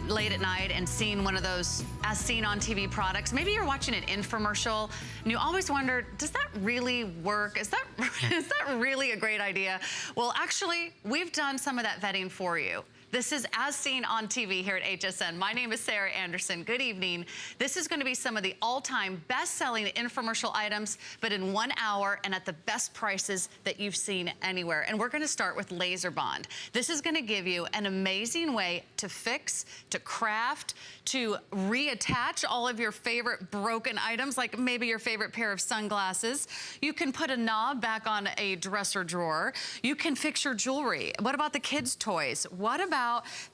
late at night and seen one of those as seen on TV products. Maybe you're watching an infomercial and you always wonder, does that really work? Is that really a great idea? Well, actually, we've done some of that vetting for you. This is as seen on TV here at HSN. My name is Sarah Anderson. Good evening. This is going to be some of the all-time best-selling infomercial items, but in 1 hour and at the best prices that you've seen anywhere. And we're going to start with Lazer Bond. This is going to give you an amazing way to fix, to craft, to reattach all of your favorite broken items, like maybe your favorite pair of sunglasses. You can put a knob back on a dresser drawer. You can fix your jewelry. What about the kids' toys? What about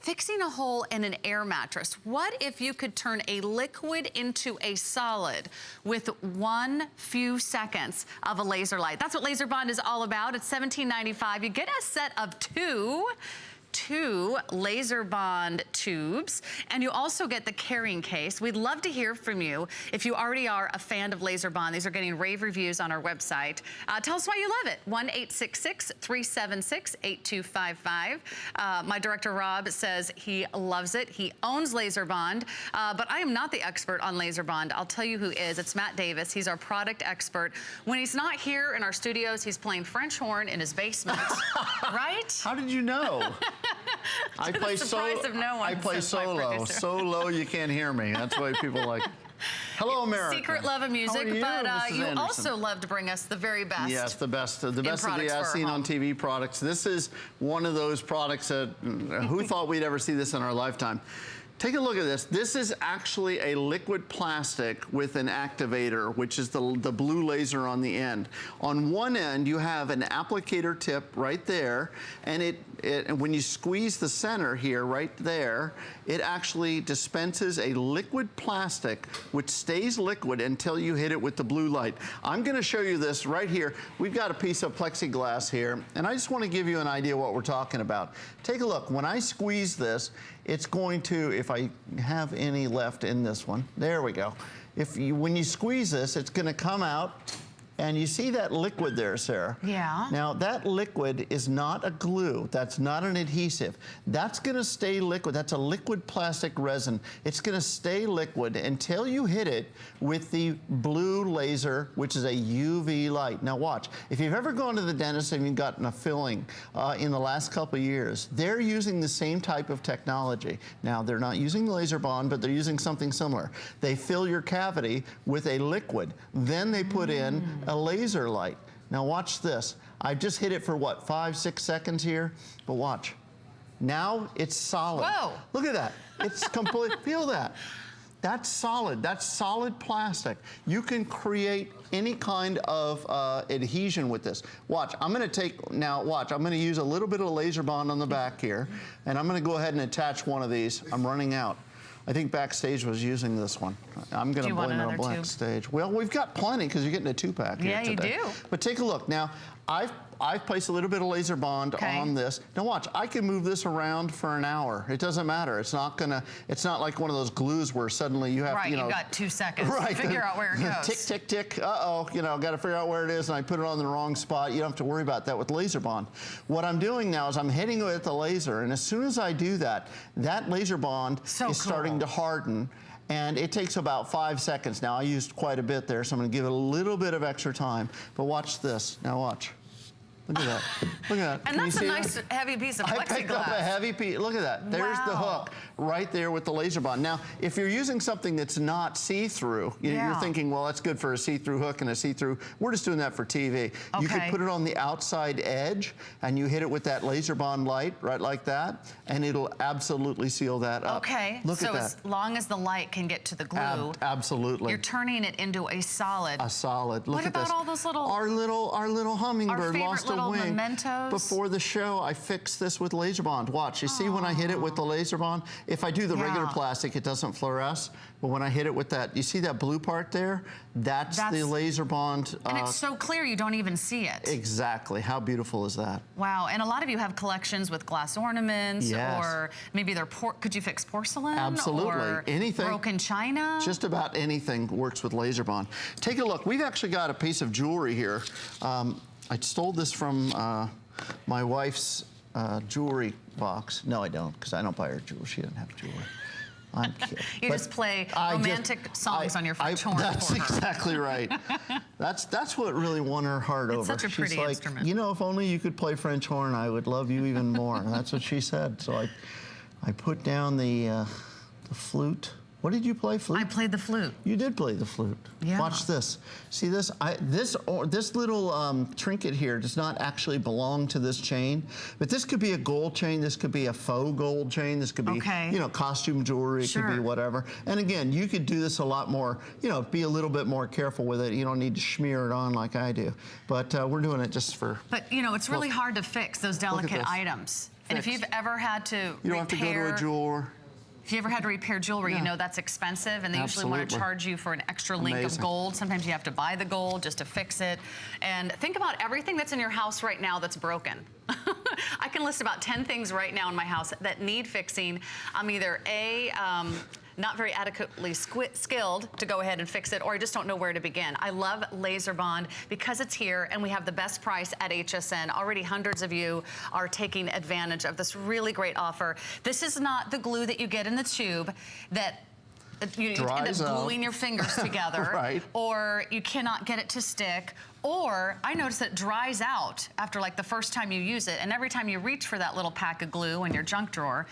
fixing a hole in an air mattress? What if you could turn a liquid into a solid with one few seconds of a laser light? That's what Lazer Bond is all about. It's $17.95. You get a set of two Lazer Bond tubes, and you also get the carrying case. We'd love to hear from you. If you already are a fan of Lazer Bond, these are getting rave reviews on our website. Tell us why you love it. 1-866-376-8255. My director, Rob, says he loves it. He owns Lazer Bond, but I am not the expert on Lazer Bond. I'll tell you who is. It's Matt Davis. He's our product expert. When he's not here in our studios, he's playing French horn in his basement, right? How did you know? I play solo. I play solo. So low you can't hear me. That's why people like. Hello, America. Secret love of music, but you also love to bring us the very best. Yes, the best of the as seen on TV products. This is one of those products that who thought we'd ever see this in our lifetime. Take a look at this. This is actually a liquid plastic with an activator, which is the blue laser on the end. On one end, you have an applicator tip right there, and when you squeeze the center here, right there, it actually dispenses a liquid plastic, which stays liquid until you hit it with the blue light. I'm gonna show you this right here. We've got a piece of plexiglass here, and I just wanna give you an idea what we're talking about. Take a look. When I squeeze this, it's going to, if I have any left in this one, there we go. When you squeeze this, it's gonna come out, and you see that liquid there, Sarah? Yeah. Now, that liquid is not a glue. That's not an adhesive. That's gonna stay liquid. That's a liquid plastic resin. It's gonna stay liquid until you hit it with the blue laser, which is a UV light. Now watch, if you've ever gone to the dentist and you've gotten a filling in the last couple of years, they're using the same type of technology. Now, they're not using Lazer Bond, but they're using something similar. They fill your cavity with a liquid. Then they put in a laser light. Now watch this. I just hit it for what, 5-6 seconds here? But watch. Now it's solid. Whoa. Look at that. It's complete. Feel that. That's solid. That's solid plastic. You can create any kind of adhesion with this. Watch. I'm going to take, now watch, I'm going to use a little bit of Lazer Bond on the back here, and I'm going to go ahead and attach one of these. I'm running out. I think Backstage was using this one. I'm going to blame it on Backstage. Well, we've got plenty because you're getting a 2-pack here today. Yeah, you do. But take a look. Now, I've placed a little bit of Lazer Bond on this. Now watch, I can move this around for an hour. It doesn't matter. It's not like one of those glues where suddenly you have to, you know. Right, you've got 2 seconds to figure out where it goes. Tick, tick, tick, uh-oh, you know, got to figure out where it is, and I put it on the wrong spot. You don't have to worry about that with Lazer Bond. What I'm doing now is I'm hitting it with the laser, and as soon as I do that, that Lazer Bond is starting to harden. And it takes about 5 seconds. Now, I used quite a bit there, so I'm going to give it a little bit of extra time. But watch this. Now, watch. Look at that. Look at that. And that's a nice heavy piece of plexiglass. I picked up a heavy piece. Look at that. There's the hook right there with the Lazer Bond. Now, if you're using something that's not see-through, you're thinking, well, that's good for a see-through hook and a see-through. We're just doing that for TV. You could put it on the outside edge, and you hit it with that Lazer Bond light, right like that, and it'll absolutely seal that up. Okay. Look at that. So as long as the light can get to the glue, absolutely, you're turning it into a solid. A solid. Look at this. What about all those little... Our little hummingbird lost a wing. Mementos. Before the show, I fixed this with Lazer Bond. Watch, you see when I hit it with the Lazer Bond? If I do the regular plastic, it doesn't fluoresce. But when I hit it with that, you see that blue part there? That's the Lazer Bond. And it's so clear you don't even see it. Exactly. How beautiful is that? Wow. And a lot of you have collections with glass ornaments, or maybe they're could you fix porcelain? Absolutely. Or anything. Broken china? Just about anything works with Lazer Bond. Take a look. We've actually got a piece of jewelry here. I stole this from my wife's jewelry box. No, I don't, because I don't buy her jewelry. She doesn't have jewelry. I'm kidding. You just play romantic songs on your French horn. That's exactly right. That's what really won her heart over. It's such a pretty instrument. You know, if only you could play French horn, I would love you even more. That's what she said. So I put down the flute. What did you play, flute? I played the flute. You did play the flute. Yeah. Watch this. See this? This little trinket here does not actually belong to this chain, but this could be a gold chain. This could be a faux gold chain. This could be, you know, costume jewelry. It could be whatever. And again, you could do this a lot more. You know, be a little bit more careful with it. You don't need to smear it on like I do. But we're doing it just for. But you know, it's really hard to fix those delicate items. And if you've ever had to you don't have to go to a jeweler. If you ever had to repair jewelry, you know that's expensive, and they usually want to charge you for an extra link of gold. Sometimes you have to buy the gold just to fix it. And think about everything that's in your house right now that's broken. I can list about 10 things right now in my house that need fixing. I'm either not very adequately skilled to go ahead and fix it, or I just don't know where to begin. I love Lazer Bond because it's here and we have the best price at HSN. Already hundreds of you are taking advantage of this really great offer. This is not the glue that you get in the tube that you end up gluing your fingers together, or you cannot get it to stick, or I notice that it dries out after like the first time you use it, and every time you reach for that little pack of glue in your junk drawer,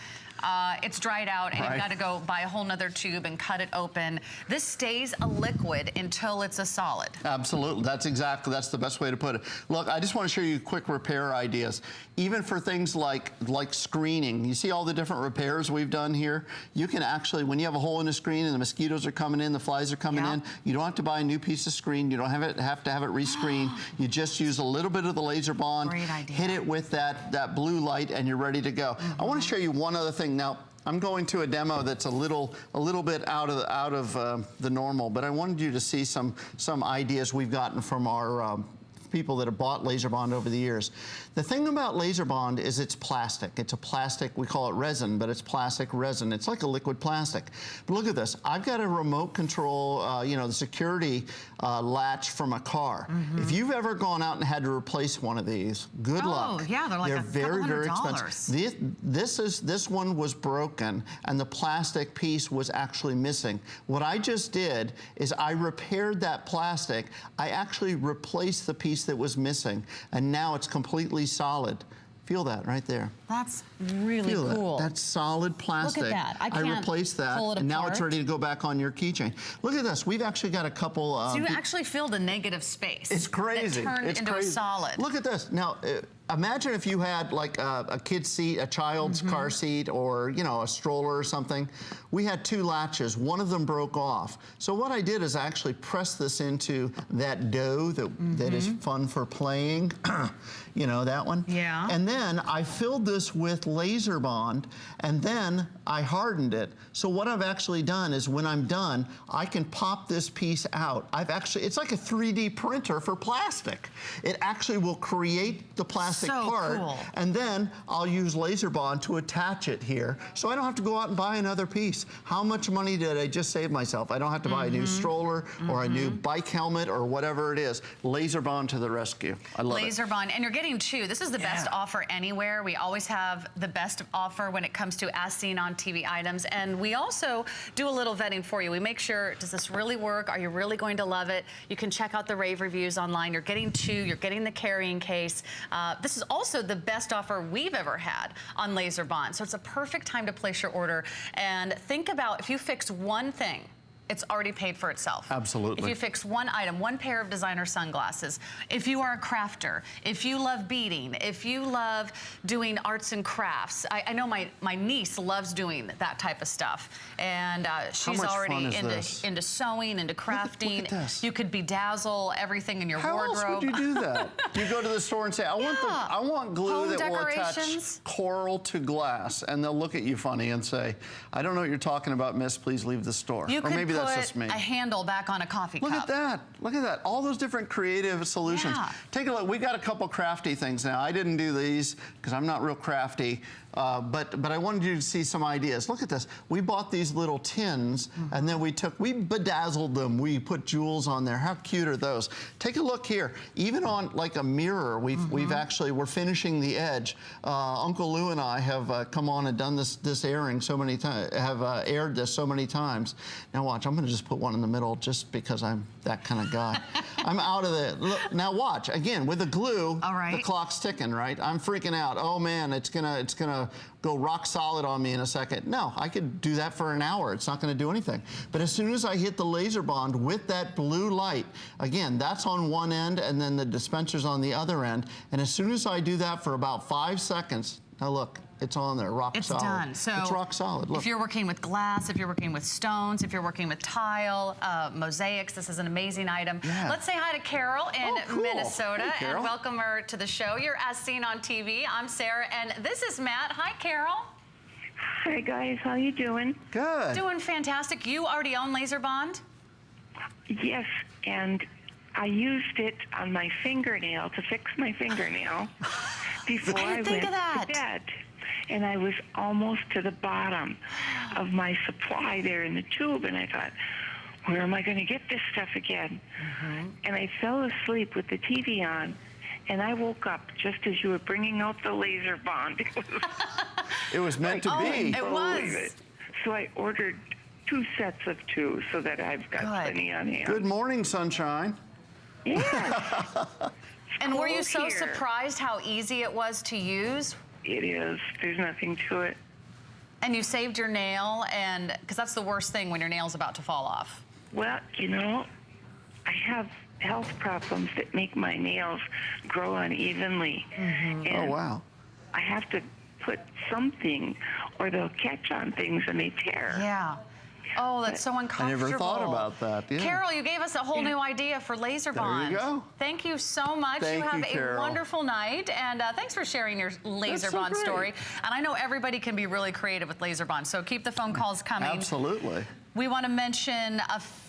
it's dried out, and you've got to go buy a whole nother tube and cut it open. This stays a liquid until it's a solid. Absolutely. That's the best way to put it. Look, I just want to show you quick repair ideas. Even for things like screening. You see all the different repairs we've done here? You can actually, when you have a hole in the screen and the mosquitoes are coming in, the flies are coming in, you don't have to buy a new piece of screen. You don't have to have it rescreened. You just use a little bit of the Lazer Bond, hit it with that blue light, and you're ready to go. I want to show you one other thing. Now, I'm going to a demo that's a little bit out of the normal, but I wanted you to see some ideas we've gotten from our people that have bought Lazer Bond over the years. The thing about Lazer Bond is it's plastic. It's a plastic, we call it resin, but it's plastic resin. It's like a liquid plastic. But look at this. I've got a remote control, you know, the security latch from a car. If you've ever gone out and had to replace one of these, good luck. Oh, yeah, they're like very expensive. This one was broken, and the plastic piece was actually missing. What I just did is I repaired that plastic. I actually replaced the piece that was missing, and now it's completely solid. Feel that right there. That's really cool. That's solid plastic. Look at that. I replaced that, and now it's ready to go back on your keychain. Look at this. We've actually got a couple. So you actually filled a negative space. It's crazy. That turned into a solid. Look at this. Now, imagine if you had like a kid's seat, a child's car seat, or you know, a stroller or something. We had two latches. One of them broke off. So what I did is I actually pressed this into that dough that is fun for playing. You know, that one? Yeah. And then I filled this with Lazer Bond, and then I hardened it. So what I've actually done is when I'm done, I can pop this piece out. It's like a 3D printer for plastic. It actually will create the plastic part, and then I'll use Lazer Bond to attach it here. So I don't have to go out and buy another piece. How much money did I just save myself? I don't have to buy a new stroller or a new bike helmet or whatever it is. Lazer Bond to the rescue. I love it. Lazer Bond, and you're getting two. This is the best offer anywhere. We always have the best offer when it comes to as seen on TV items, and we also do a little vetting for you. We make sure, does this really work? Are you really going to love it? You can check out the rave reviews online. You're getting two. You're getting the carrying case. This is also the best offer we've ever had on Lazer Bond, so it's a perfect time to place your order. And think about if you fix one thing, it's already paid for itself. Absolutely. If you fix one item, one pair of designer sunglasses, if you are a crafter, if you love beading, if you love doing arts and crafts, I know my niece loves doing that type of stuff, and she's already into sewing, into crafting. Look at this. You could bedazzle everything in your wardrobe. How else would you do that? You go to the store and say, I want glue Home that will decorations. attach coral to glass, and they'll look at you funny and say, I don't know what you're talking about, miss, please leave the store. You or maybe that's put just me. a handle back on a coffee cup. Look at that. Look at that. All those different creative solutions. Take a look. We've got a couple crafty things now. I didn't do these because I'm not real crafty. but I wanted you to see some ideas. Look at this. We bought these little tins, and then we bedazzled them. We put jewels on there. How cute are those? Take a look here. Even on like a mirror, we're finishing the edge. Uncle Lou and I have come on and done this airing so many times, aired this so many times. Now watch, I'm gonna just put one in the middle just because I'm that kind of guy. I'm out of it. Look, now watch, again, with the glue, the clock's ticking, right? I'm freaking out. Oh man, it's gonna go rock solid on me in a second. No, I could do that for an hour. It's not gonna do anything. But as soon as I hit the Lazer Bond with that blue light, again, that's on one end and then the dispenser's on the other end. And as soon as I do that for about 5 seconds, now look, it's on there, rock solid. It's done. So it's rock solid. Look. If you're working with glass, if you're working with stones, if you're working with tile, mosaics, this is an amazing item. Yeah. Let's say hi to Carol in Minnesota and welcome her to the show. You're As Seen on TV. I'm Sarah, and this is Matt. Hi, Carol. Hi, guys. How you doing? Good. Doing fantastic. You already own Lazer Bond? Yes, and I used it on my fingernail to fix my fingernail before I went to bed. And I was almost to the bottom of my supply there in the tube, and I thought, where am I going to get this stuff again? And I fell asleep with the TV on, and I woke up just as you were bringing out the Lazer Bond. It was meant to be. It was. So I ordered 2 sets of 2 so that I've got plenty on hand. Good morning, sunshine. Yes. And were you so surprised how easy it was to use? It is. There's nothing to it. And you saved your nail, and because that's the worst thing when your nail's about to fall off. Well, you know, I have health problems that make my nails grow unevenly. And oh, wow. I have to put something or they'll catch on things and they tear. Yeah. Oh, that's so uncomfortable. I never thought about that. Yeah. Carol, you gave us a whole new idea for Lazer Bond. There you go. Thank you so much. You have a wonderful night, and thanks for sharing your Lazer Bond story. And I know everybody can be really creative with Lazer Bond, so keep the phone calls coming. Absolutely. We want to mention a few